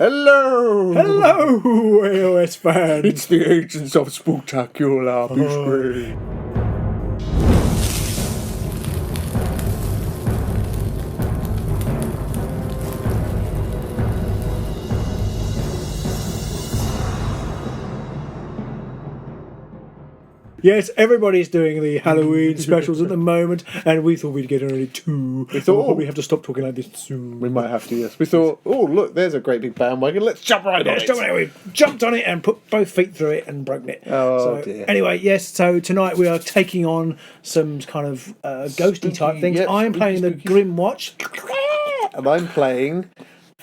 Hello! Hello, AOS fans! It's the agents of Spectacular Beastgrave. Yes, everybody's doing the Halloween specials at the moment, and we thought we'd get only two. We thought we'll probably have to stop talking like this soon. We might have to, yes. We thought, oh, look, there's a great big bandwagon. Let's jump right on it. We jumped on it and put both feet through it and broken it. Oh, dear. Anyway, yes, so tonight we are taking on some kind of ghosty type things. Yep, I am playing the Grymwatch. And I'm playing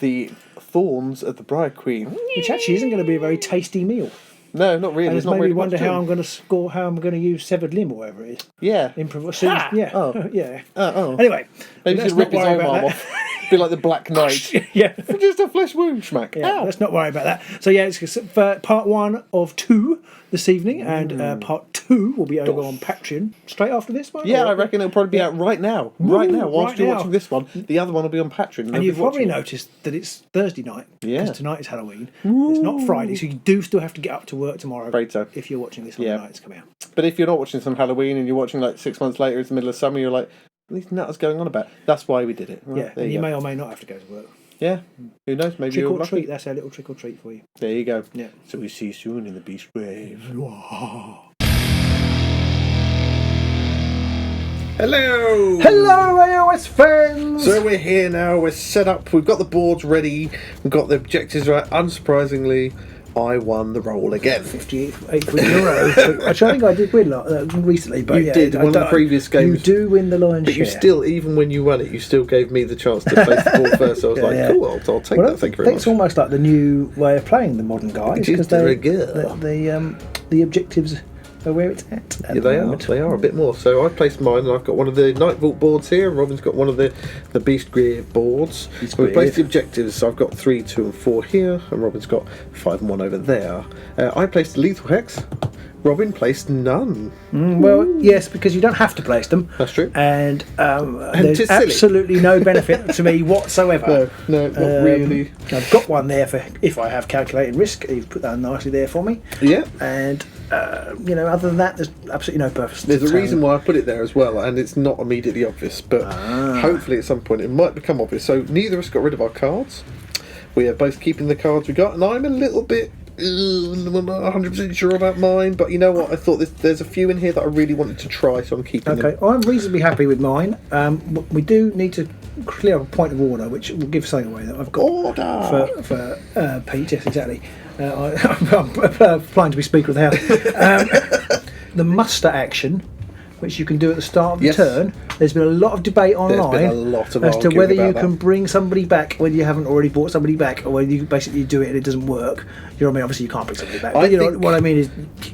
the Thorns of the Briar Queen. Which actually isn't going to be a very tasty meal. No, not really. And it's it's not made really me wonder much how to I'm going to score, how I'm going to use severed limb or whatever it is. Yeah. Yeah. Oh. Yeah. Oh. Anyway. Maybe just rip his arm off. Be like the Black Knight. Yeah. Just a flesh wound, schmack. Yeah, let's not worry about that. So yeah, it's part 1 of 2 this evening, and part 2 will be over on Patreon straight after this one. Yeah, I reckon it'll probably be out right now. Right now, whilst you're now. watching this one. The other one will be on Patreon. And you've probably noticed that it's Thursday night. Yeah. Because tonight is Halloween. It's not Friday, so you do still have to get up to work tomorrow. Afraid so. If you're watching this on the night it's coming out. But if you're not watching some Halloween and you're watching like 6 months later, it's the middle of summer, you're like, what are these nutters going on about? That's why we did it. Right, Yeah, and you may or may not have to go to work. Yeah, who knows? Maybe Trick you're or lucky. treat, that's our little trick or treat for you. There you go. Yeah. So we see you soon in the Beastgrave. Hello! Hello, AOS fans! So we're here now, we're set up, we've got the boards ready, we've got the objectives right. Unsurprisingly, I won the roll again. 58th week in a row. Actually, I think I did win recently, but You did, one of the previous games. You do win the lion's But share. you still, even when you won it, you still gave me the chance to place the board first. So I was cool, I'll take that, thank you very much. It's almost like the new way of playing the modern guys, because the objectives are where it's at. Yeah, they are a bit more. So I've placed mine, and I've got one of the Night Vault boards here, and Robin's got one of the Beastgrave boards. So we've placed the objectives, so I've got 3, 2 and 4 here, and Robin's got 5 and 1 over there. I placed the Lethal Hex. Robin placed none. Well, yes, because you don't have to place them. That's true. And there's absolutely no benefit to me whatsoever. No, not really. I've got one there for if I have calculated risk. You've put that nicely there for me. Yeah. And, other than that, there's absolutely no purpose. There's a reason why I put it there as well, and it's not immediately obvious, but hopefully at some point it might become obvious. So neither of us got rid of our cards. We are both keeping the cards we got, and I'm a little bit... I'm not 100% sure about mine, but you know what? I thought there's a few in here that I really wanted to try, so I'm keeping them. Okay, I'm reasonably happy with mine. We do need to clear up a point of order, which will give something away that I've got for Pete. Yes, exactly. I'm applying to be Speaker of the House. The muster action, which you can do at the start of the turn. There's been a lot of debate online as to whether you can bring somebody back when you haven't already brought somebody back, or whether you basically do it and it doesn't work. You know what I mean? Obviously, you can't bring somebody back. But you know what I mean is,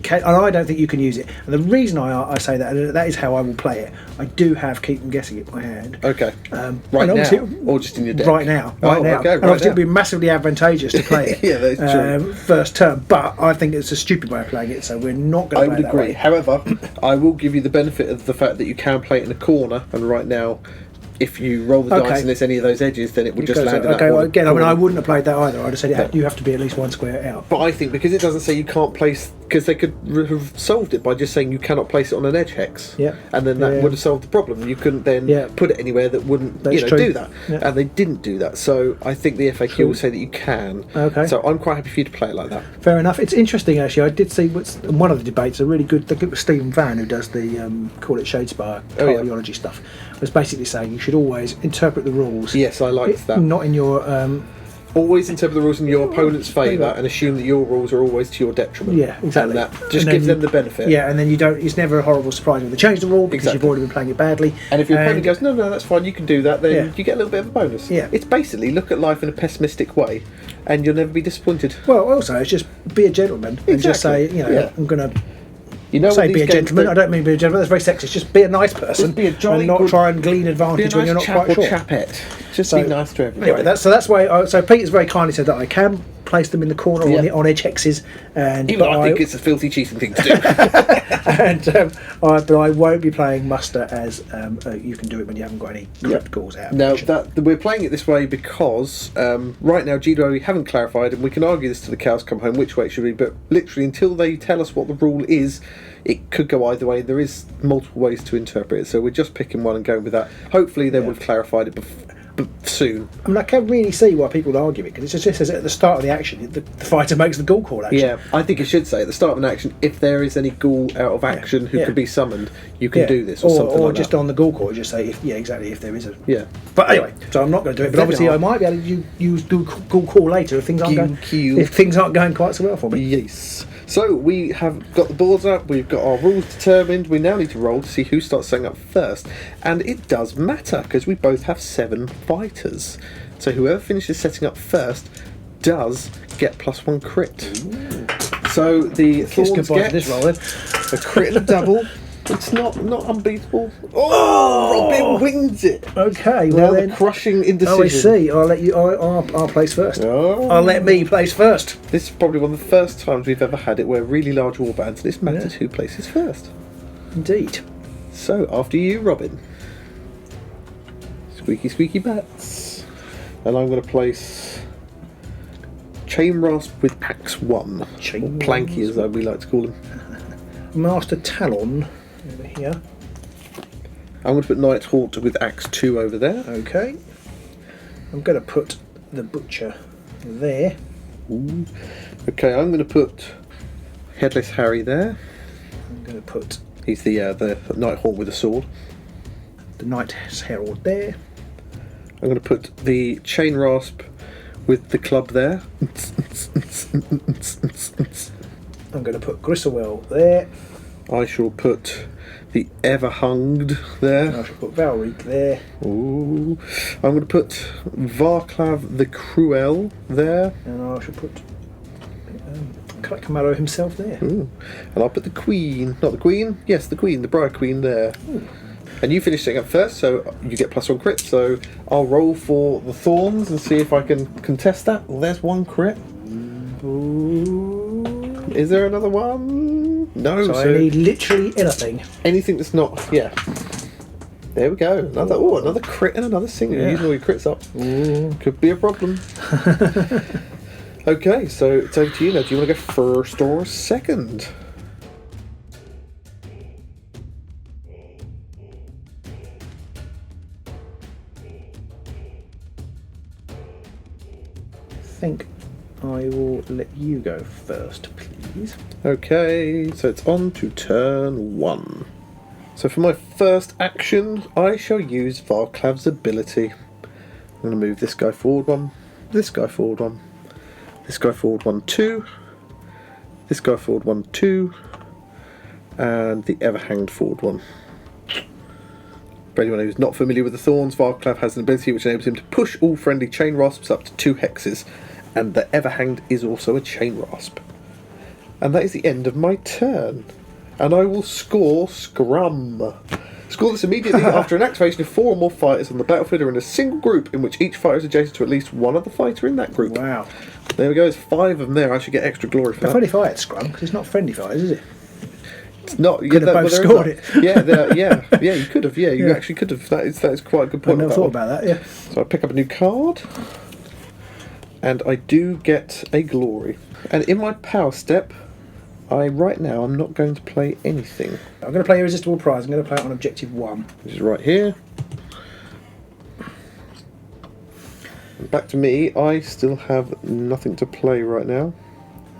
and I don't think you can use it. And the reason I say that, and that is how I will play it. I do have Keep Them Guessing in my hand. Okay. Right now, or just in your deck? Right now. Okay, and obviously, it would be massively advantageous to play it. Yeah, that's true. First turn, but I think it's a stupid way of playing it, so we're not going to play it that way. I would agree. However, I will give you the benefit of the fact that you can play it in a corner, and right now, if you roll the dice and there's any of those edges, then it would just land in that corner. Again, I mean, I wouldn't have played that either. I'd have said you have to be at least one square out. But I think because it doesn't say you can't place, because they could have solved it by just saying you cannot place it on an edge hex, and then that would have solved the problem. You couldn't then put it anywhere that wouldn't do that, and they didn't do that. So I think the FAQ will say that you can. Okay. So I'm quite happy for you to play it like that. Fair enough. It's interesting actually. I did see one of the debates. A really good. I think it was Stephen Van who does the call it Shadespire cardiology stuff. Was basically saying you should always interpret the rules. Yes, I liked that. Not in your always interpret the rules in your opponent's favour and assume that your rules are always to your detriment. Yeah, exactly. And that just gives them the benefit. Yeah, and then you don't. It's never a horrible surprise when they change the rule because you've already been playing it badly. And if your opponent goes, no, that's fine, you can do that, then you get a little bit of a bonus. Yeah, it's basically look at life in a pessimistic way, and you'll never be disappointed. Well, also it's just be a gentleman and just say, I'm going to. Say be a gentleman. I don't mean be a gentleman. That's very sexist. Just be a nice person and not try and glean advantage when you're not quite sure. Just be nice to everyone. Anyway, that's why. So Peter's very kindly said that I can place them in the corner on edge hexes. And Even though I think it's a filthy cheating thing to do. But I won't be playing muster as you can do it when you haven't got any crypt calls out. No, we're playing it this way because right now GW haven't clarified, and we can argue this till the cows come home which way it should be, but literally until they tell us what the rule is, it could go either way. There is multiple ways to interpret it, so we're just picking one and going with that. Hopefully they would have clarified it soon. I mean, I can't really see why people would argue it, because it just says at the start of the action, the fighter makes the ghoul call action. Yeah, I think it should say at the start of an action, if there is any ghoul out of action who could be summoned, you can do this, or something like just that. on the ghoul call, just say, if there is a... Yeah. But anyway, so I'm not going to do it, but obviously I might be able to use ghoul call later if things aren't going quite so well for me. Yes. So we have got the boards up, we've got our rules determined, we now need to roll to see who starts setting up first. And it does matter, because we both have 7 fighters. So whoever finishes setting up first does get +1 crit. Ooh. So the Thorns get this roll, then. a crit and a double. It's not unbeatable. Oh, Robin wins it. Okay, now the crushing indecision. Oh, I see. I'll let you. I'll place first. Oh. I'll let me place first. This is probably one of the first times we've ever had it where really large warbands. This matters who places first. Indeed. So after you, Robin. Squeaky, squeaky bats. And I'm going to place Chain Rasp with Axe 1. Or Planky, as we like to call him. Master Talon over here. I'm going to put Nighthawk with Axe 2 over there. Okay. I'm going to put the Butcher there. Ooh. Okay, I'm going to put Headless Harry there. I'm going to put... He's the Nighthawk with a sword. The Knight's Herald there. I'm going to put the Chain Rasp with the club there. I'm going to put Gristlewell there. I shall put the Everhunged there. And I shall put Valric there. Ooh. I'm going to put Varklav the Cruel there. And I shall put Camaro himself there. Ooh. And I'll put the Queen, not the Queen, yes, the Queen, the Briar Queen there. Ooh. And you finish setting up first, so you get +1 crit. So I'll roll for the Thorns and see if I can contest that. Well, there's 1 crit. Ooh. Is there another one? No. So I need literally anything. Anything that's not. Yeah. There we go. Another crit and another single. Yeah. Using all your crits up. Ooh. Could be a problem. Okay, so it's over to you now. Do you want to go first or second? I think I will let you go first, please. Okay, so it's on to turn 1. So for my first action, I shall use Varklav's ability. I'm going to move this guy forward 1, this guy forward 1, this guy forward 1, 2, this guy forward 1, 2, and the Everhanged forward 1. For anyone who's not familiar with the Thorns, Varklav has an ability which enables him to push all friendly Chain Rasps up to 2 hexes, and the Everhanged is also a Chain Rasp. And that is the end of my turn. And I will score Scrum. Score this immediately after an activation if 4 or more fighters on the battlefield are in a single group in which each fighter is adjacent to at least one other fighter in that group. Wow. There we go, there's 5 of them there. I should get extra glory for that. Friendly fire at Scrum, because it's not friendly fires, is it? It's not. Could have both scored it. Yeah, you could have. Yeah, you actually could have. That is quite a good point. I never thought about that. Yeah. So I pick up a new card, and I do get a glory. And in my power step, right now I'm not going to play anything. I'm going to play Irresistible Prize. I'm going to play it on objective 1, which is right here. And back to me. I still have nothing to play right now.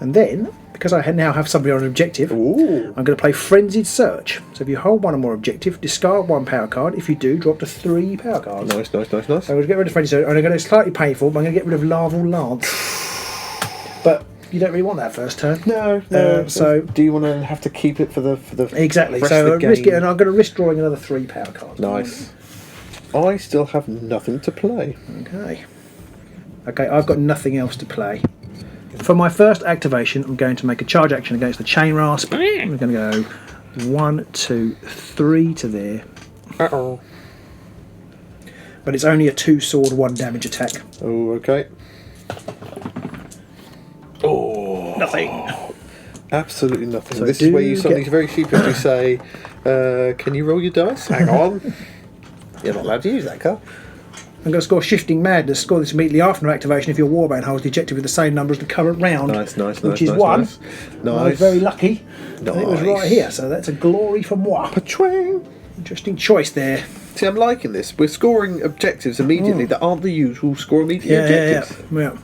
And then, because I now have somebody on an objective, ooh, I'm going to play Frenzied Search. So if you hold 1 or more objective, discard 1 power card. If you do, drop to 3 power cards. Nice. So I'm going to get rid of Frenzied Search, and I'm going to, it's slightly painful, but I'm going to get rid of Larval Lance. But you don't really want that first turn. No. So do you want to have to keep it for the exactly? Rest So of the risk game? it, and I'm going to risk drawing another 3 power cards. Nice. I still have nothing to play. Okay, I've got nothing else to play. For my first activation, I'm going to make a charge action against the Chain Rasp. I'm going to go 1, 2, 3 to there. Uh-oh. But it's only a 2 sword, 1 damage attack. Oh, okay. Nothing. Absolutely nothing. So this is where you suddenly very sheepishly say, can you roll your dice? Hang on. You're not allowed to use that card. I'm going to score Shifting Madness. Score this immediately after activation if your warband holds the objective with the same number as the current round. Nice, which is 1. Nice. I was very lucky. Nice. It was right here, so that's a glory for moi. Patwang. Interesting choice there. See, I'm liking this. We're scoring objectives immediately that aren't the usual score immediately objectives. Yeah.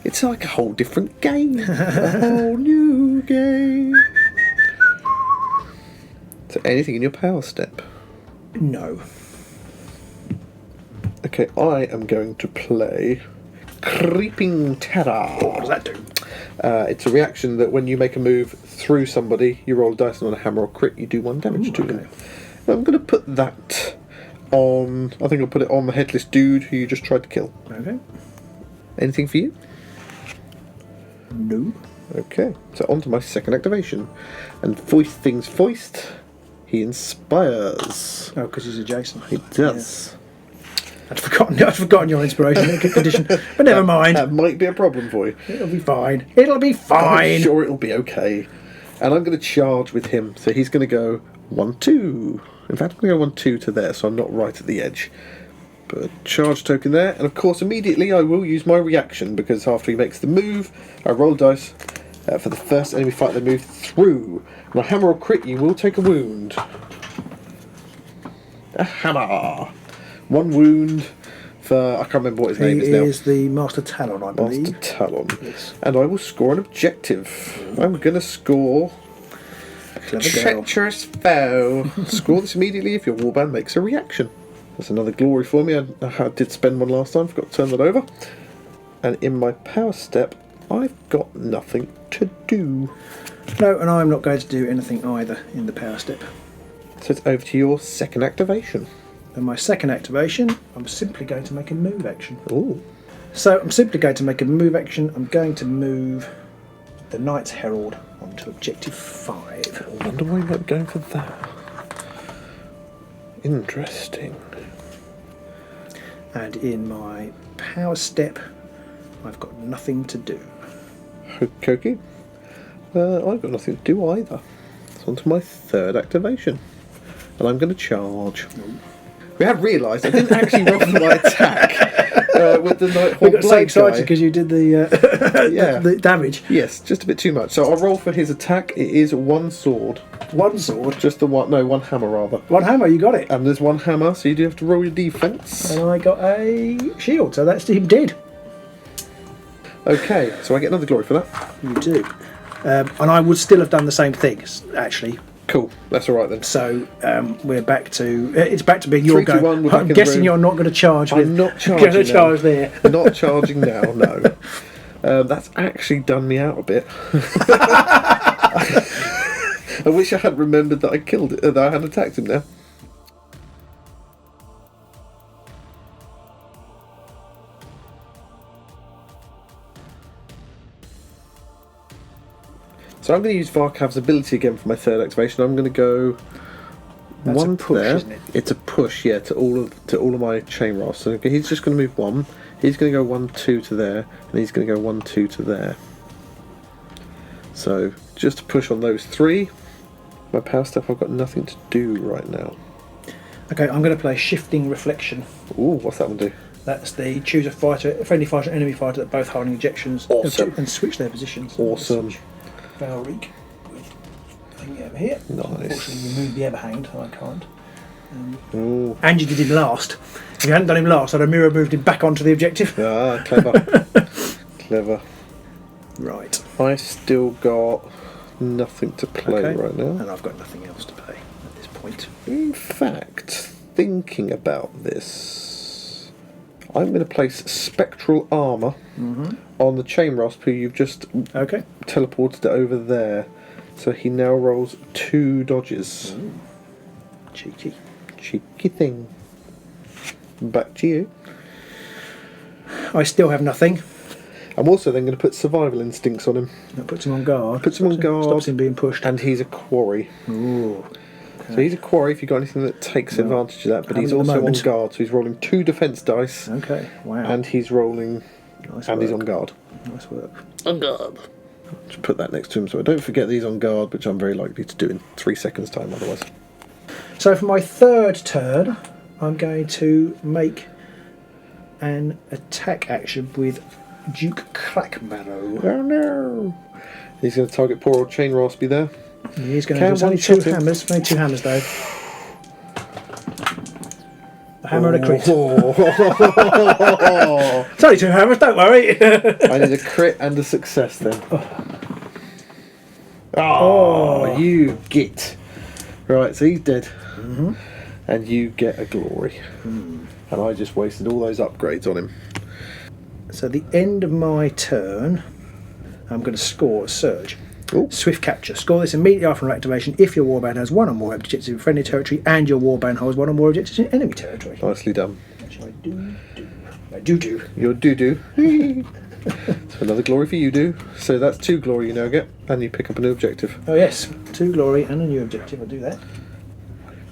It's like a whole different game. A whole new game. So anything in your power step? No. Okay, I am going to play Creeping Terror. What does that do? It's a reaction that when you make a move through somebody, you roll a dice and on a hammer or crit, you do 1 damage to them. I'm going to put that on... I think I'll put it on the headless dude who you just tried to kill. Okay. Anything for you? No. Okay, so on to my second activation. And foist things foist, he inspires. Oh, because he's adjacent. He does. Yeah. I'd forgotten your inspiration condition, but never mind. That might be a problem for you. It'll be fine. It'll be fine. I'm sure it'll be okay. And I'm going to charge with him, so he's going to go 1-2. In fact, I'm going to go 1-2 to there, so I'm not right at the edge. But a charge token there, and of course immediately I will use my reaction, because after he makes the move, I roll dice for the first enemy fight they move through. And a hammer or crit, you will take a wound. A hammer! 1 wound for, I can't remember what his name is now. He is the Master Talon, I believe. Master Talon. Yes. And I will score an objective. I'm going to score Clever girl. Treacherous Foe. Score this immediately if your warband makes a reaction. That's another glory for me. I did spend 1 last time, forgot to turn that over. And in my power step, I've got nothing to do. No, and I'm not going to do anything either in the power step. So it's over to your second activation. And my second activation, I'm simply going to make a move action. Ooh. So I'm simply going to make a move action. I'm going to move the Knight's Herald onto objective 5. I wonder why you might be going for that. Interesting. And in my power step, I've got nothing to do. Okey. I've got nothing to do either. It's on to my third activation. And I'm going to charge. We have realised I didn't actually roll for my attack with the Nighthawk We got so Blade excited guy. because you did the, Yeah. the damage. Yes, just a bit too much. So I'll roll for his attack. It is 1 sword. 1 sword. Just the one, no, 1 hammer rather. 1 hammer, you got it. And there's 1 hammer, so you do have to roll your defence. And I got a shield, so that's him dead. Okay, so I get another glory for that. You do. And I would still have done the same thing, actually. Cool, that's alright then. So we're back to... It's back to being your 3, 2, 1, go. we're back in I'm the guessing room. you're not going to charge with... I'm not charging going to charge there. Not charging now, no. That's actually done me out a bit. I wish I had remembered that I killed it, that I had attacked him now. So I'm going to use Varkav's ability again for my third activation. I'm going to go That's 1 a push, there. isn't it? It's a push, yeah, to all of my chain rolls. So he's just going to move 1. He's going to go 1-2 to there, and he's going to go 1-2 to there. So just to push on those 3. My power step, I've got nothing to do right now. Okay, I'm going to play Shifting Reflection. Ooh, what's that one do? That's the choose a fighter, a friendly fighter, enemy fighter that both holding ejections and switch their positions. Awesome. Valric with thing over here. Nice. Unfortunately, you moved the Everhanged, and I can't. Ooh. And you did him last. If you hadn't done him last, I'd have mirror moved him back onto the objective. Ah, clever. Clever. Right. I still got nothing to play right now. And I've got nothing else to play at this point. In fact, thinking about this, I'm going to place Spectral Armour on the Chain Rasp who you've just teleported it over there. So he now rolls 2 dodges. Ooh. Cheeky. Cheeky thing. Back to you. I still have nothing. I'm also then going to put Survival Instincts on him. That puts him on guard. Puts him on guard. Stops him being pushed. And he's a quarry. Ooh. So he's a quarry if you've got anything that takes advantage of that, but he's Haven't at the also on moment. guard, so he's rolling 2 defence dice. Okay, wow. And he's rolling... Nice and he's work. on guard. Nice work. On guard. Just put that next to him so I don't forget these on guard, which I'm very likely to do in 3 seconds' time otherwise. So for my third turn, I'm going to make an attack action with Duke Crackmarrow. Oh no! He's going to target poor old Chain Raspy there. He's going to do only 2 hammers. Only 2 hammers though. A hammer and a crit. It's only 2 hammers, don't worry. I need a crit and a success then. Oh, you git. Right, so he's dead. And you get a glory. And I just wasted all those upgrades on him. So at the end of my turn, I'm going to score a surge. Ooh. Swift capture. Score this immediately after activation if your warband has 1 or more objectives in friendly territory and your warband holds 1 or more objectives in enemy territory. Nicely done. Which I do. Your do-do. So another glory for you do. So that's 2 glory you now get, and you pick up a new objective. Oh yes, 2 glory and a new objective. I'll do that.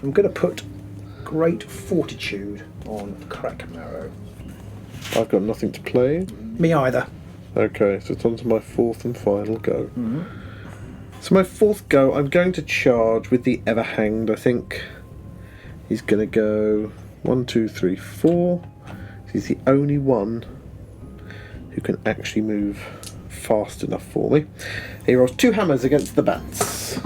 I'm going to put Great Fortitude on Crackmarrow. I've got nothing to play. Me either. Okay, so it's on to my 4th and final go. So my 4th go, I'm going to charge with the Everhanged. I think he's going to go 1, 2, 3, 4. He's the only one who can actually move fast enough for me. He rolls 2 hammers against the bats.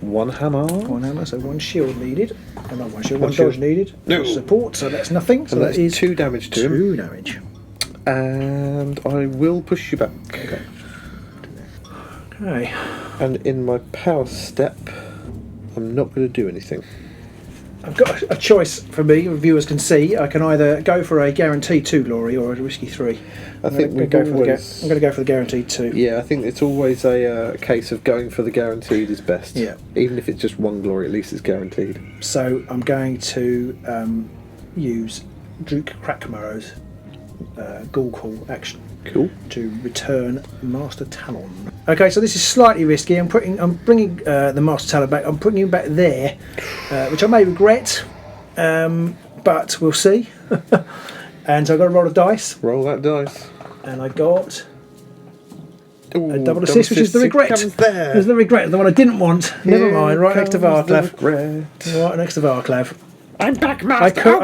1 hammer. 1 hammer, so 1 shield needed. Oh, not 1 shield, 1 dodge needed. No. Support, so that's nothing. So And that is 2 damage to him. 2 damage. And I will push you back. Okay. And in my power step, I'm not going to do anything. I've got a choice for me, viewers can see. I can either go for a guaranteed 2 glory or a risky 3. I'm going to go for the guaranteed 2. Yeah, I think it's always a case of going for the guaranteed is best. Yeah. Even if it's just 1 glory, at least it's guaranteed. So I'm going to use Duke Crackmarrow's Ghoul Call action. Cool. To return Master Talon. Okay, so this is slightly risky. I'm bringing the Master Talon back. I'm putting him back there, which I may regret, but we'll see. And so I've got to roll a dice. Roll that dice. And I got Ooh, a double assist, which is the regret. There's the regret, the one I didn't want. Never mind. Right next to Varclav. Right next to Varclav. I'm back, Master.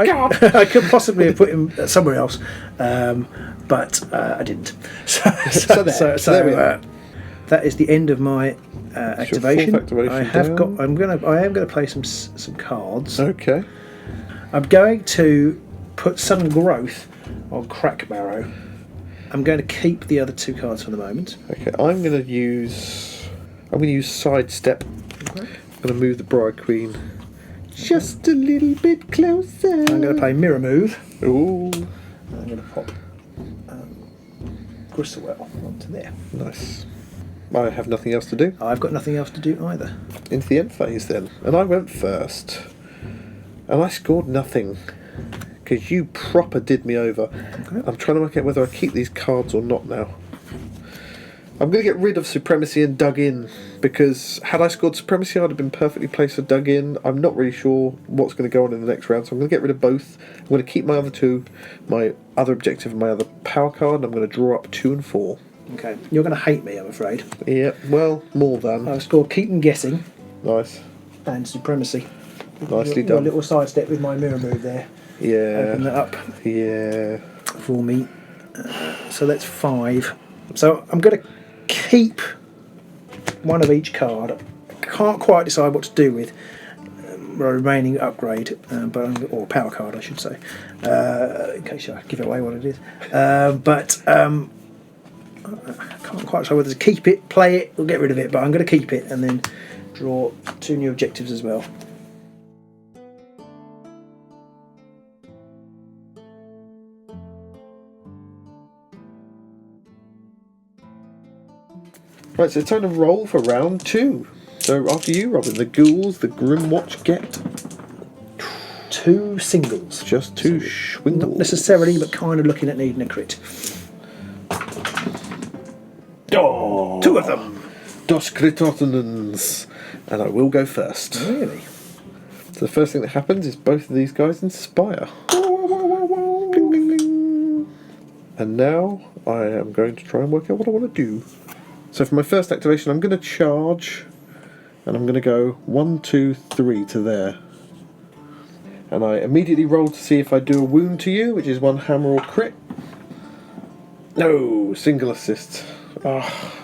I could possibly have put him somewhere else, but I didn't. So that is the end of my activation. I am going to play some cards. Okay. I'm going to put sudden growth on Crackmarrow. I'm going to keep the other 2 cards for the moment. Okay. I'm going to use sidestep. Okay. I'm going to move the Briar Queen just a little bit closer. I'm going to play Mirror Move. Ooh. I'm going to pop Gristlewell onto there. Nice. I have nothing else to do. I've got nothing else to do either. Into the end phase then. And I went first. And I scored nothing. Because you proper did me over. Okay. I'm trying to work out whether I keep these cards or not now. I'm going to get rid of Supremacy and Dug In, because had I scored Supremacy I'd have been perfectly placed for Dug In. I'm not really sure what's going to go on in the next round, so I'm going to get rid of both. I'm going to keep my other 2, my other objective and my other power card, and I'm going to draw up 2 and 4. Okay, you're going to hate me, I'm afraid. Yeah, well, more than. I've scored Keep and Guessing. Nice. And Supremacy. Nicely done. A little sidestep with my mirror move there. Yeah. Open that up. Yeah. For me. So that's 5. So I'm going to keep 1 of each card. I can't quite decide what to do with my remaining upgrade, or power card, I should say, in case I give away what it is. But I can't quite decide whether to keep it, play it, or get rid of it. But I'm going to keep it and then draw 2 new objectives as well. Right, so time to roll for round 2. So after you, Robin, the ghouls, the Grymwatch get 2 singles. Just 2 schwingles. Not necessarily, but kind of looking at needing a crit. Oh, 2 of them. Dos Kritotenens. And I will go first. Really? So the first thing that happens is both of these guys inspire. Bing, bing, bing. And now I am going to try and work out what I want to do. So for my first activation, I'm going to charge, and I'm going to go 1, 2, 3 to there. And I immediately roll to see if I do a wound to you, which is 1 hammer or crit. No, single assist. Oh,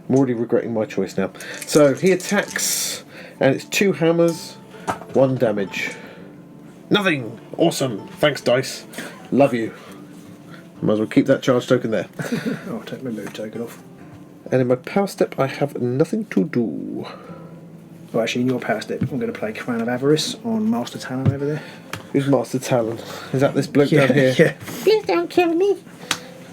I'm already regretting my choice now. So he attacks, and it's 2 hammers, 1 damage. Nothing! Awesome! Thanks, dice. Love you. Might as well keep that charge token there. I'll take my move token off. And in my power step, I have nothing to do. Well, actually, in your power step, I'm going to play Crown of Avarice on Master Talon over there. Who's Master Talon? Is that this bloke down here? Yeah. Please don't kill me.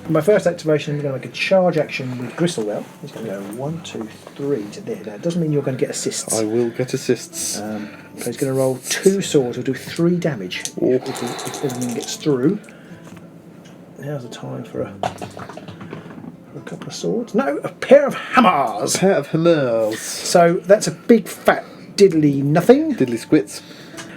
My first activation, I'm going to make a charge action with Grymwatch. He's going to go 1, 2, 3 to there. Now, it doesn't mean you're going to get assists. I will get assists. So he's going to roll 2 swords. He'll do 3 damage if everything gets through. Now's the time for a couple of swords. No, a pair of hammers. A pair of hammers. So that's a big fat diddly nothing. Diddly squits.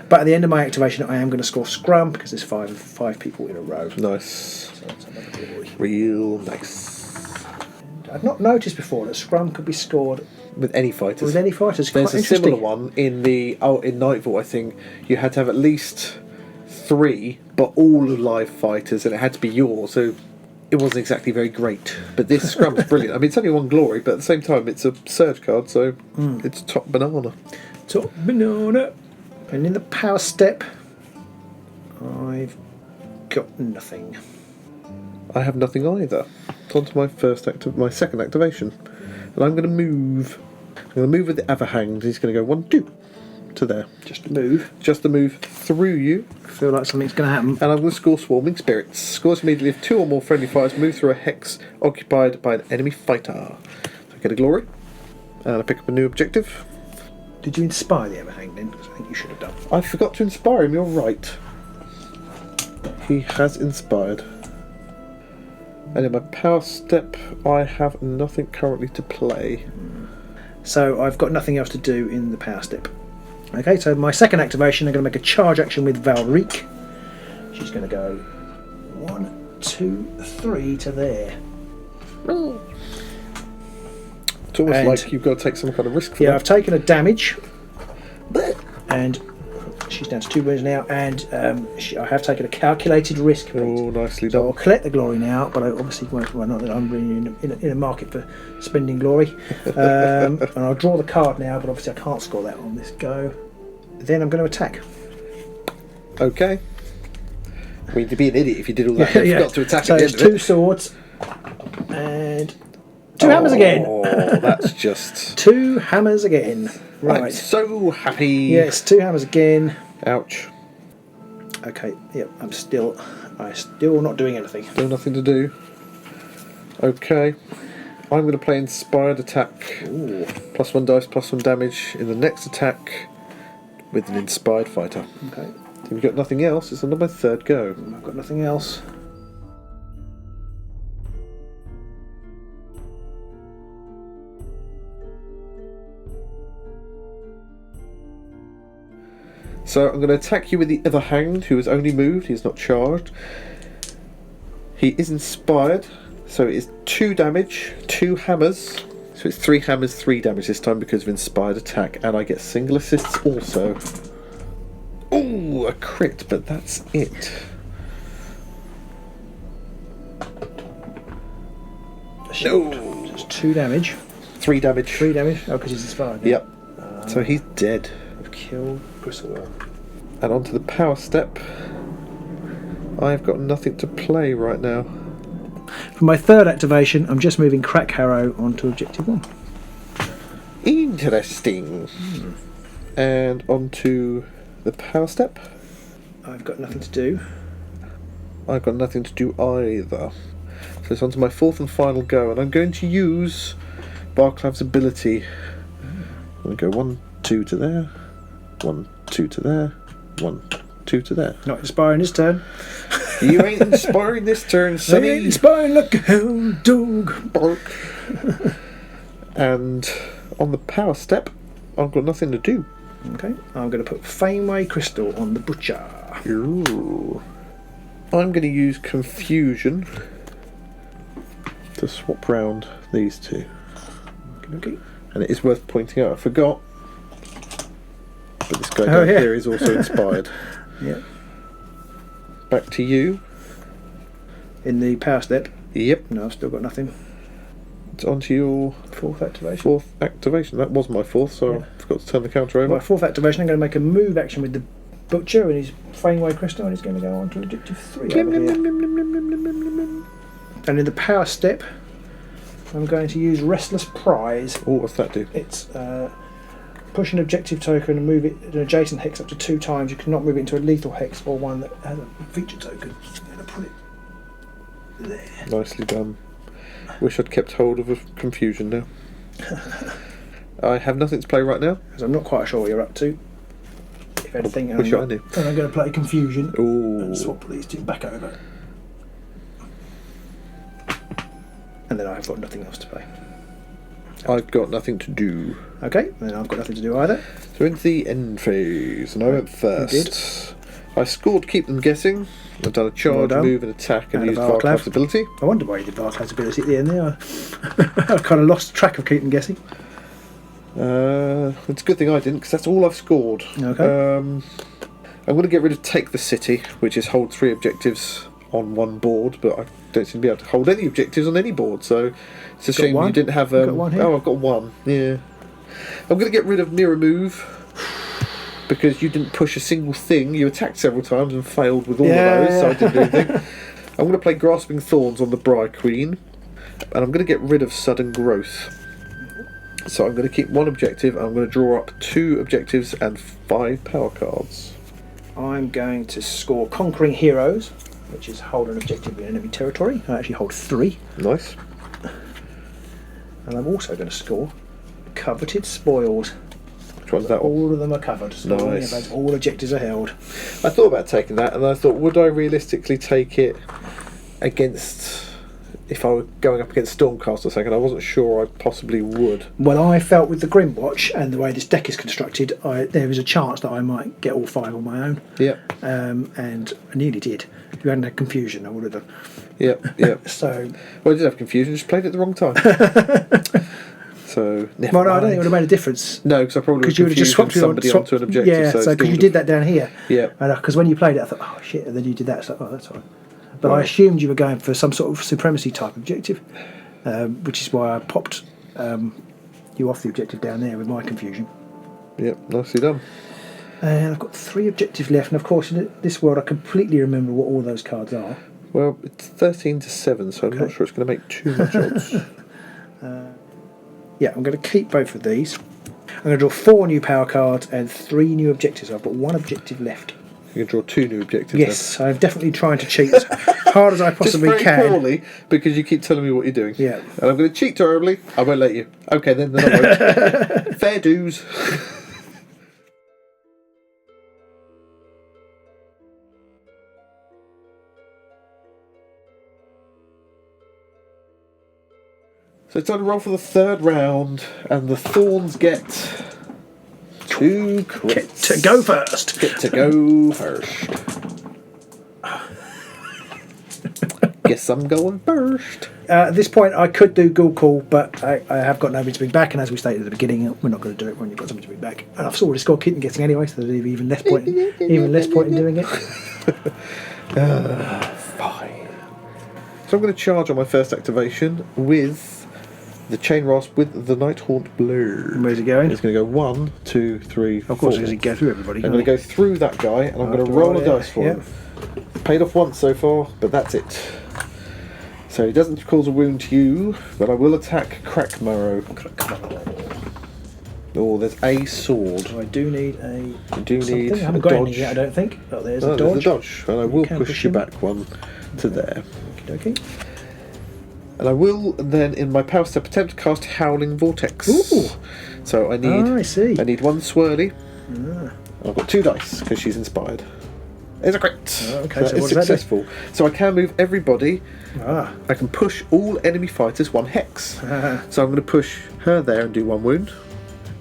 But at the end of my activation, I am going to score scrum because there's five people in a row. Nice. So that's another glory. Real nice. And I've not noticed before that scrum could be scored with any fighters. With any fighters. There's a similar one in in Nightfall. I think you had to have at least 3, but all live fighters, and it had to be yours. So it wasn't exactly very great. But this scrum is brilliant. I mean, it's only 1 glory, but at the same time, it's a surge card, so it's top banana. Top banana. And in the power step, I've got nothing. I have nothing either. It's on to my second activation, and I'm going to move. I'm going to move with the Everhanged. He's going to go 1, 2 to there. Just a move. Just a move through you. I feel like something's going to happen. And I'm going to score Swarming Spirits. Scores immediately if 2 or more friendly fighters move through a hex occupied by an enemy fighter. So I get a glory, and I pick up a new objective. Did you inspire the Everhanged then? Because I think you should have done. I forgot to inspire him, you're right. He has inspired. And in my power step, I have nothing currently to play. So I've got nothing else to do in the power step. Okay, so my second activation, I'm going to make a charge action with AVARICE. She's going to go 1, 2, 3 to there. It's almost like you've got to take some kind of risk for that. Yeah, I've taken a damage, and she's down to 2 wounds now, and I have taken a calculated risk. Oh, nicely so done. I'll collect the glory now, but I obviously won't. Well, not that I'm really in a market for spending glory. And I'll draw the card now, but obviously I can't score that on this go. Then I'm going to attack. Okay. I mean, to be an idiot if you did all that. You forgot to attack. So it's 2 swords and 2 hammers again. Oh, that's just 2 hammers again. Right. I'm so happy. Yes, 2 hammers again. Ouch. Okay. Yep. I'm still not doing anything. Still nothing to do. Okay. I'm going to play Inspired Attack. Ooh. +1 dice, +1 damage in the next attack with an Inspired Fighter. Okay. If you've got nothing else, it's under my third go. I've got nothing else. So I'm going to attack you with the Everhanged, who has only moved. He's not charged. He is inspired, so it is 2 damage, 2 hammers. So it's 3 hammers, 3 damage this time because of inspired attack, and I get single assists also. Ooh, a crit, but that's it. No, it's 2 damage. 3 damage. 3 damage. Oh, because he's inspired. Yeah. Yep. So he's dead. I've killed Grymwatch. And onto the power step. I've got nothing to play right now. For my third activation, I'm just moving Crack Harrow onto objective 1. Interesting. And onto the power step. I've got nothing to do. I've got nothing to do either. So it's onto my 4th and final go, and I'm going to use Barclav's ability. I'm going to go 1, 2 to there, 1, 2 to there, 1, 2 to there. Not inspiring this turn. You ain't inspiring this turn, sonny. I ain't inspiring like a hound dog. Bark. And on the power step, I've got nothing to do. Okay, I'm going to put FANEWAY Crystal on the Butcher. Ooh. I'm going to use Confusion to swap round these two. Okay. And it is worth pointing out, I forgot, but this guy down here is also inspired. Yeah. Back to you. In the power step. Yep. No, I've still got nothing. It's on to your 4th activation. 4th activation. That was my 4th, so I forgot to turn the counter over. My 4th activation, I'm going to make a move action with the Butcher and his FANEWAY crystal, and he's going to go on to objective 3 over here. And in the power step, I'm going to use Restless Prize. Oh, what's that do? It's push an objective token and move it an adjacent hex up to 2 times. You cannot move it into a lethal hex or one that has a feature token. I'm going to put it there. Nicely done. Wish I'd kept hold of a confusion now. I have nothing to play right now. Because I'm not quite sure what you're up to. If anything, wish I knew. And I'm going to play Confusion. Ooh. And swap these two back over. And then I've got nothing else to play. I've got nothing to do. Okay, then I've got nothing to do either. So into the end phase, and I went first. I scored Keep Them Guessing. I've done a charge, move, and attack, and used Varklav's ability. I wonder why you did Varklav's ability at the end there. I kind of lost track of Keep Them Guessing. It's a good thing I didn't, because that's all I've scored. Okay. I'm going to get rid of Take the City, which is hold 3 objectives on one board, but I don't seem to be able to hold any objectives on any board, so it's a shame you didn't have... got one here? Oh, I've got one, yeah. I'm going to get rid of Mirror Move, because you didn't push a single thing. You attacked several times and failed with all of those, so I didn't do anything. I'm going to play Grasping Thorns on the Briar Queen, and I'm going to get rid of Sudden Growth. So I'm going to keep 1 objective, and I'm going to draw up 2 objectives and 5 power cards. I'm going to score Conquering Heroes, which is hold an objective in enemy territory. I actually hold 3. Nice. And I'm also going to score Coveted Spoils. Which one's that one? All of them are covered. Nice. All objectives are held. I thought about taking that, and I thought, would I realistically take it against... If I were going up against Stormcast or something, I wasn't sure I possibly would. Well, I felt with the Grymwatch and the way this deck is constructed, there was a chance that I might get all 5 on my own. Yeah. And I nearly did. If you hadn't had Confusion, I would have done. Yep. So. Well, I did have Confusion, just played it at the wrong time. So, never well, no, I mind. don't think it would have made a difference. No, because I probably would have just swapped somebody onto an objective. Yeah, so because you did that down here. Yeah. Because when you played it, I thought, oh shit, and then you did that. So, oh, that's all right. But I assumed you were going for some sort of supremacy type objective, which is why I popped you off the objective down there with my Confusion. Yep, nicely done. And I've got 3 objectives left, and of course in this world I completely remember what all those cards are. Well, it's 13 to 7, so I'm not sure it's going to make too much odds. Yeah, I'm going to keep both of these. I'm going to draw 4 new power cards and 3 new objectives. I've got 1 objective left. You can draw 2 new objectives. Yes, I'm definitely trying to cheat as hard as I possibly Just very poorly, because you keep telling me what you're doing. Yeah. And I'm going to cheat terribly. I won't let you. Okay, then I won't. Fair dues. So it's time to roll for the 3rd round, and the Thorns get 2 crits. Get to go first. Get to go first. Guess I'm going first. At this point, I could do Ghoul Call, but I have got nobody to bring back, and as we stated at the beginning, we're not going to do it when you've got somebody to bring back. And I've already scored Kitten Getting anyway, so there's even less point in doing it. Fine. So I'm going to charge on my first activation with the Chain Rasp with the Nighthaunt Blue. Where's it going? It's going to go 1, 2, 3, 4. Of course, because you go through everybody. I'm going to go through that guy, and I'm going to roll a dice for him. Paid off once so far, but that's it. So he doesn't cause a wound to you, but I will attack Crackmarrow. Oh, there's a sword. So I do need a. I do need I haven't a got dodge. any yet, I don't think. Oh, there's a There's dodge. the dodge, and I will push you him. back 1 to there. Okay. And I will then, in my power step, attempt to cast Howling Vortex. Ooh. So I need. I see. I need 1 swirly. I've got 2 dice because she's inspired. It's a crit. Okay, so it's what does that do? successful. So I can move everybody. Ah. I can push all enemy fighters 1 hex. So I'm going to push her there and do 1 wound.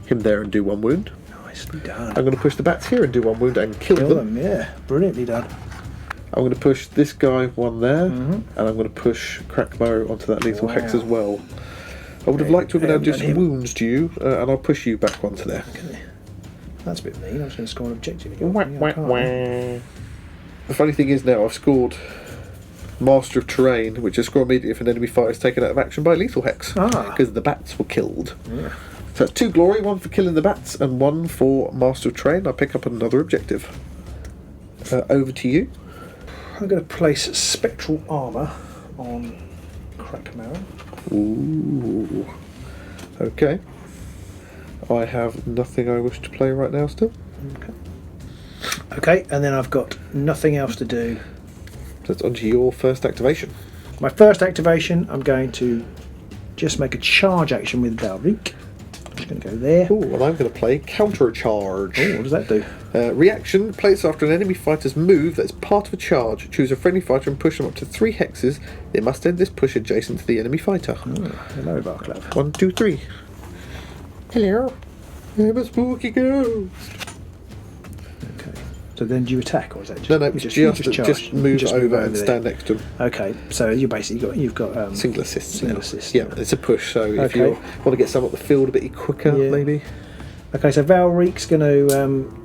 Him there and do 1 wound. Nicely done. I'm going to push the bats here and do 1 wound and kill them. Yeah, brilliantly done. I'm going to push this guy one there, and I'm going to push Crackmo onto that lethal hex as well. I would have liked to have been able to do some wounds to you, and I'll push you back onto there. Okay. That's a bit mean. I was going to score an objective again. The funny thing is now I've scored Master of Terrain, which is score immediately if an enemy fighter is taken out of action by lethal hex, because the bats were killed. Yeah. So that's 2 glory, 1 for killing the bats and 1 for Master of Terrain. I'll pick up another objective. Over to you. I'm going to place Spectral Armour on Crackmarrow. Ooh. Okay. I have nothing I wish to play right now still. Okay, and then I've got nothing else to do. So that's onto your first activation. My first activation, I'm going to just make a charge action with AVARICE. I'm just going to go there. Ooh, and I'm going to play Counter Charge. Oh, what does that do? Reaction, placed after an enemy fighter's move that's part of a charge. Choose a friendly fighter and push them up to 3 hexes. They must end this push adjacent to the enemy fighter. Hello, MacLeod. 1, 2, 3. Hello. I'm a spooky ghost. Okay. So then do you attack, or is that just... No, you just move over and stand next to him. Okay, so you basically you've got single assist. Single assist. Yeah, it's a push, so if you want to get some up the field a bit quicker, maybe. Okay, so AVARICE's going to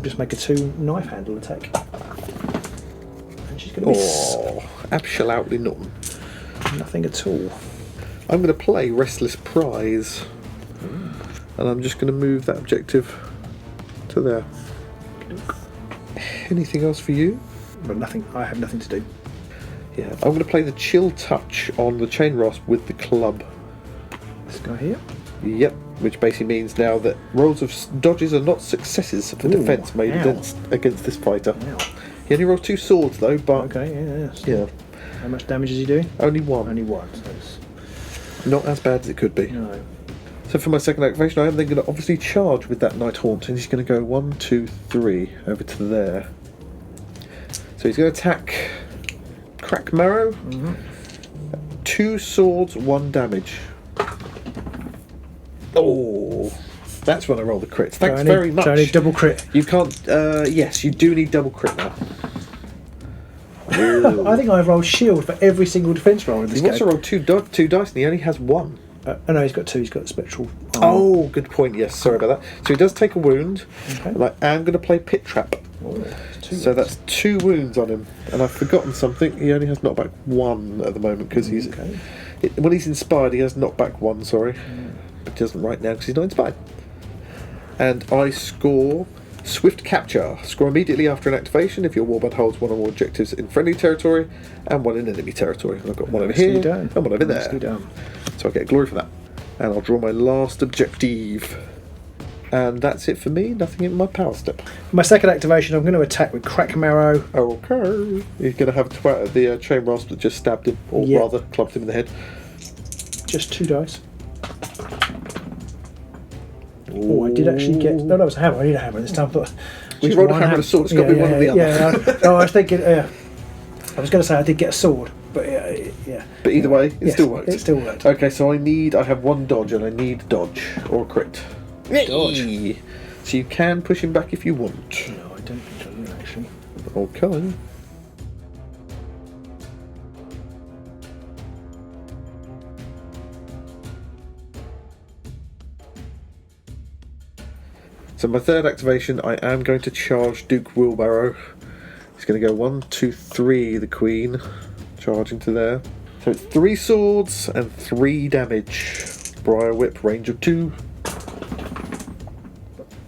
just make a 2 knife handle attack. And she's going to miss. Oh, absolutely none. Nothing at all. I'm going to play Restless Prize. And I'm just going to move that objective to there. Anything else for you? But nothing. I have nothing to do. Yeah, I'm going to play the Chill Touch on the Chain Rasp with the club. This guy here? Yep, which basically means now that rolls of dodges are not successes for defence made against this fighter. Ow. He only rolls 2 swords though, but... Okay, yeah. How much damage is he doing? Only 1. Only 1, so it's... Not as bad as it could be. No. So for my second activation, I am then going to obviously charge with that Night Haunt, and he's going to go 1, 2, 3 over to there. So he's going to attack Crackmarrow. 2 swords, 1 damage. Oh, that's when I roll the crits. Thanks very much. So I need double crit. You can't. Yes, you do need double crit now. I think I've rolled shield for every single defence roll in this He game. also rolled 2 dice, and he only has 1. No, he's got 2. He's got Spectral. Oh, good point. Yes, sorry about that. So he does take a wound. Okay. And I am going to play Pit Trap. So that's 2 wounds on him. And I've forgotten something. He only has knockback 1 at the moment because he's when he's inspired. He has knockback 1. Sorry, but he doesn't right now because he's not inspired. And I score Swift Capture. Score immediately after an activation if your warband holds 1 or more objectives in friendly territory and 1 in enemy territory. And I've got 1 over here and 1 over there. So I get glory for that. And I'll draw my last objective. And that's it for me. Nothing in my power step. My second activation, I'm going to attack with Crackmarrow. Okay. You're going to have the Chain Rasp that just stabbed him, or rather clubbed him in the head. Just 2 dice. Oh, I did actually get... No, that was a hammer. I need a hammer this time. You rolled a hammer and a sword. It's got to be one or the other. Yeah, no, I was thinking... I was going to say I did get a sword, but yeah. But either way, it still worked. It still worked. Okay, so I have 1 dodge, and I need dodge or a crit. Dodge. So you can push him back if you want. No, I don't think I will actually. Okay. So my third activation, I am going to charge Duke Wheelbarrow. He's going to go 1, 2, 3, the Queen, charging to there. So it's 3 swords and 3 damage. Briar Whip, range of 2.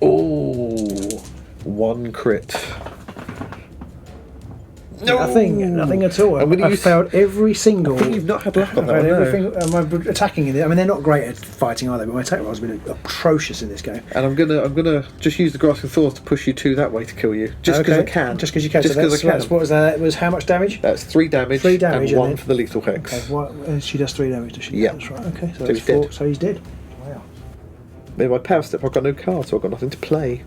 Oh, 1 crit. No, nothing at all. I've failed every single. I think you've not had luck on that. Everything. My attacking in it. I mean, they're not great at fighting, are they? But my attack rolls have been atrocious in this game. And I'm gonna just use the Grasping Thorns to push you 2 that way to kill you, just because I can. Just because you can. Just because I can. What was that? That was how much damage? That's 3 damage. 3 damage and 1 for the lethal hex. Okay, she does 3 damage, does she? Yeah. That's right. Okay, so he's dead. So he's dead. Wow. Maybe my power step. I've got no cards, so I've got nothing to play.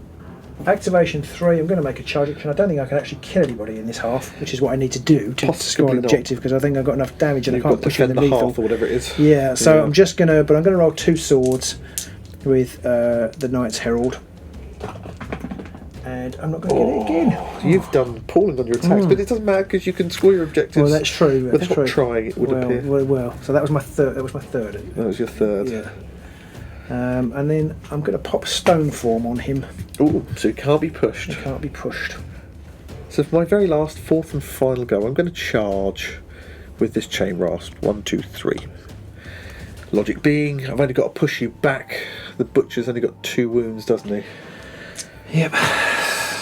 Activation 3, I'm going to make a charge action. I don't think I can actually kill anybody in this half, which is what I need to do to score an objective, because I think I've got enough damage and I can't push in the lethal. Half or whatever it is. Yeah, so I'm just going to, but I'm going to roll 2 swords with the Knight's Herald. And I'm not going to get it again. You've done appalling on your attacks, but it doesn't matter because you can score your objectives. Well, that's true. That's without true. trying, it would appear. Well, so that was my third. That was my third. That was your third. Yeah. And then I'm going to pop stone form on him. Oh, so he can't be pushed. He can't be pushed. So for my very last, fourth and final go, I'm going to charge with this chain rasp. 1, 2, 3. Logic being, I've only got to push you back. The butcher's only got 2 wounds, doesn't he? Yep.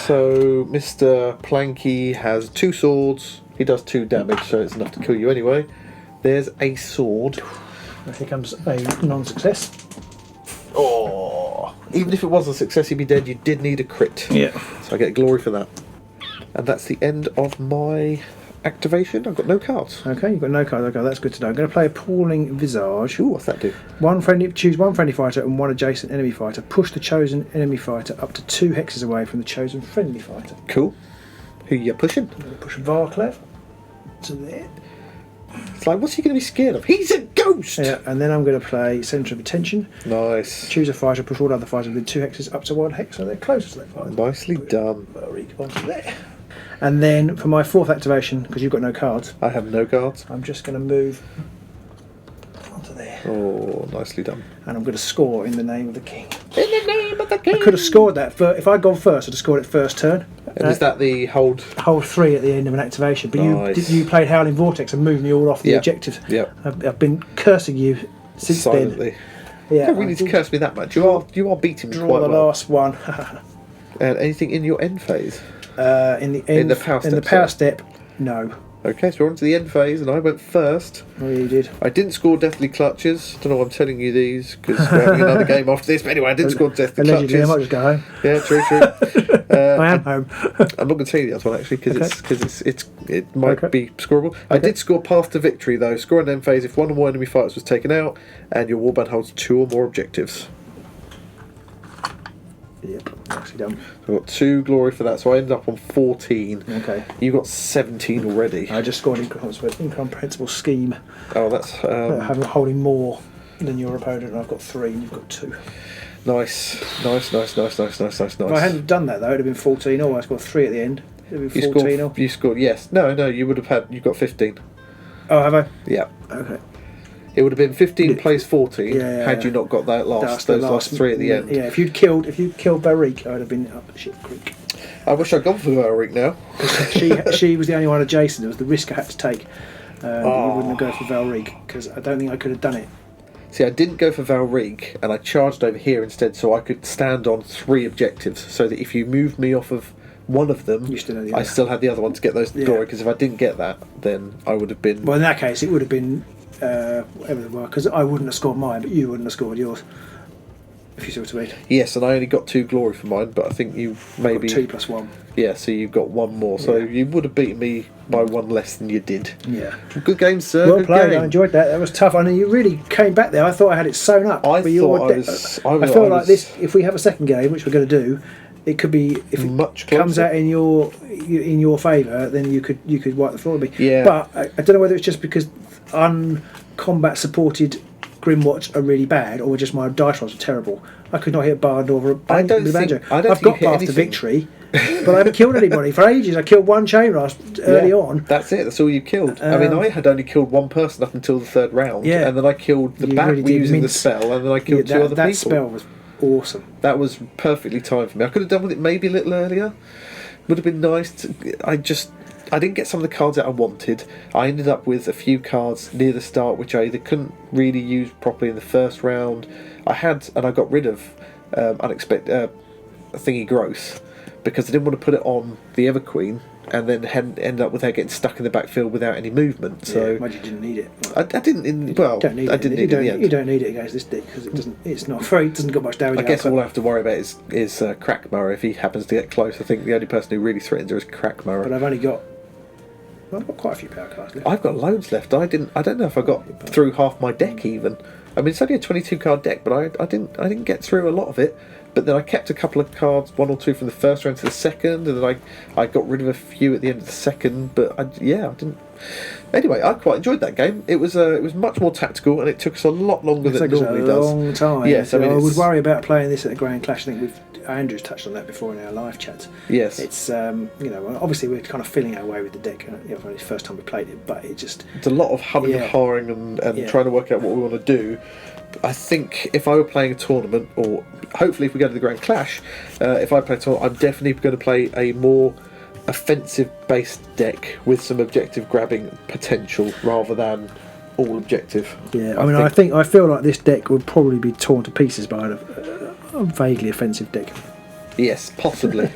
So Mr. Planky has 2 swords. He does 2 damage, so it's enough to kill you anyway. There's a sword. Here comes a non-success. Oh! Even if it was a success, he'd be dead. You did need a crit. Yeah. So I get glory for that. And that's the end of my activation. I've got no cards. Okay, you've got no cards. Okay, that's good to know. I'm going to play Appalling Visage. Ooh, what's that do? Choose one friendly fighter and one adjacent enemy fighter. Push the chosen enemy fighter up to 2 hexes away from the chosen friendly fighter. Cool. Who are you pushing? I'm going to push Varclev to there. It's like, what's he going to be scared of? He's a ghost! Yeah, and then I'm going to play Centre of Attention. Nice. Choose a fighter, push all other fighters within 2 hexes up to 1 hex, so they're closest to that fighter. Nicely done. Onto there. And then for my 4th activation, because you've got no cards, I have no cards. I'm just going to move onto there. Oh, nicely done. And I'm going to score in the name of the king. In the name of the king! I could have scored that, if I'd gone first, I'd have scored it first turn. And is that the hold? Hold 3 at the end of an activation. But Nice. you played Howling Vortex and moved me all off the objective. Yeah. I've been cursing you since Silently. then. Yeah, You don't really need to curse me that much. You are beating me draw quite the well. last one. And anything in your end phase? In the power step, no. Okay, so we're on to the end phase, and I went first. Oh, you did. I didn't score Deathly Clutches. Don't know why I'm telling you these, because we're having another game after this. But anyway, I didn't score Deathly Allegedly, I Clutches. might just go home. Yeah, true. I am home. I'm not going to tell you the other one, actually, because it might Okay. be scoreable. I did score Path to Victory, though. Score an end phase if 1 or more enemy fighters was taken out, and your warband holds 2 or more objectives. Yep, actually done. I've got 2 glory for that, so I ended up on 14. Okay. You got 17 already. I just scored incomprehensible scheme. Oh, that's Having holding more than your opponent, and I've got 3, and you've got 2. nice. If I hadn't done that, though, it'd have been 14 all. I scored 3 at the end. It'd have been 14 all. You scored, yes. No, you would have had. You got 15. Oh, have I? Yeah. Okay. It would have been 15 plays 14 had you not got that That's those last 3 at the end. Yeah, if you'd killed Barik, I'd have been up the shit creek. I wish I'd gone for Valric now. she was the only one adjacent. It was the risk I had to take. You wouldn't have gone for Valric because I don't think I could have done it. See, I didn't go for Valric, and I charged over here instead, so I could stand on 3 objectives. So that if you moved me off of one of them, I still had the other one to get those glory. Because if I didn't get that, then I would have been. Well, in that case, it would have been. Whatever they were, because I wouldn't have scored mine, but you wouldn't have scored yours. If you see what I mean. Yes, and I only got 2 glory for mine, but I think you maybe 2 plus 1. Yeah, so you got 1 more, so you would have beaten me by 1 less than you did. Yeah. Good game, sir. Well Good played. game. I enjoyed that. That was tough. I know you really came back there. I thought I had it sewn up. I feel like this. If we have a second game, which we're going to do, it could be if it much comes out in your favour, then you could wipe the floor with me. Yeah. But I don't know whether it's just because uncombat supported Grymwatch are really bad, or just my dice rolls are terrible. I could not hit a bard or a banjo. I've got Path to Victory, but I haven't killed anybody for ages. I killed 1 chain rasp early on. That's it. That's all you killed. I mean, I had only killed 1 person up until the 3rd round, and then I killed the bat using the spell, and then I killed 2 other people. That spell was awesome. That was perfectly timed for me. I could have done with it maybe a little earlier. Would have been nice. I didn't get some of the cards that I wanted. I ended up with a few cards near the start which I either couldn't really use properly in the first round. I got rid of unexpected thingy growth because I didn't want to put it on the Everqueen and then end up with her getting stuck in the backfield without any movement. So you didn't need it. I didn't. I didn't need it in the end. You don't need it against this deck because it doesn't. It's not very. It doesn't got much damage. I guess all I have to worry about is Crackmower if he happens to get close. I think the only person who really threatens her is Crackmower. But I've got quite a few power cards left. I've got loads left. I don't know if I got through half my deck even. I mean, it's only a 22 card deck, but I didn't get through a lot of it. But then I kept a couple of cards, 1 or 2 from the first round to the second, and then I got rid of a few at the end of the second. But I didn't. Anyway, I quite enjoyed that game. It was much more tactical, and it took us a lot longer than it normally does. Long time. Yes, I mean, I would worry about playing this at a Grand Clash. I think with Andrew's touched on that before in our live chats. Yes. It's obviously we're kind of feeling our way with the deck. For the first time we played it, but it's a lot of humming and hawing and trying to work out what we want to do. I think if I were playing a tournament, or hopefully if we go to the Grand Clash, if I play a tournament, I'm definitely going to play a more offensive-based deck with some objective grabbing potential rather than all objective. Yeah, I feel like this deck would probably be torn to pieces by a vaguely offensive deck. Yes, possibly.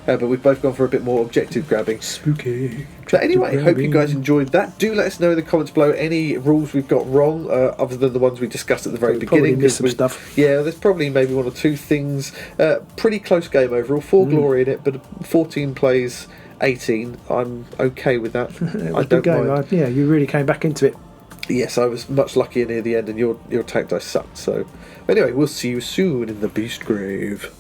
But we've both gone for a bit more objective grabbing. Spooky. But anyway, hope you guys enjoyed that. Do let us know in the comments below any rules we've got wrong, other than the ones we discussed at the very beginning. Missed some stuff. Yeah, there's probably maybe one or two things. Pretty close game overall. 4 glory in it, but 14 plays 18. I'm okay with that. I don't mind. You really came back into it. Yes, I was much luckier near the end, and your attack dice sucked. So, anyway, we'll see you soon in the Beastgrave.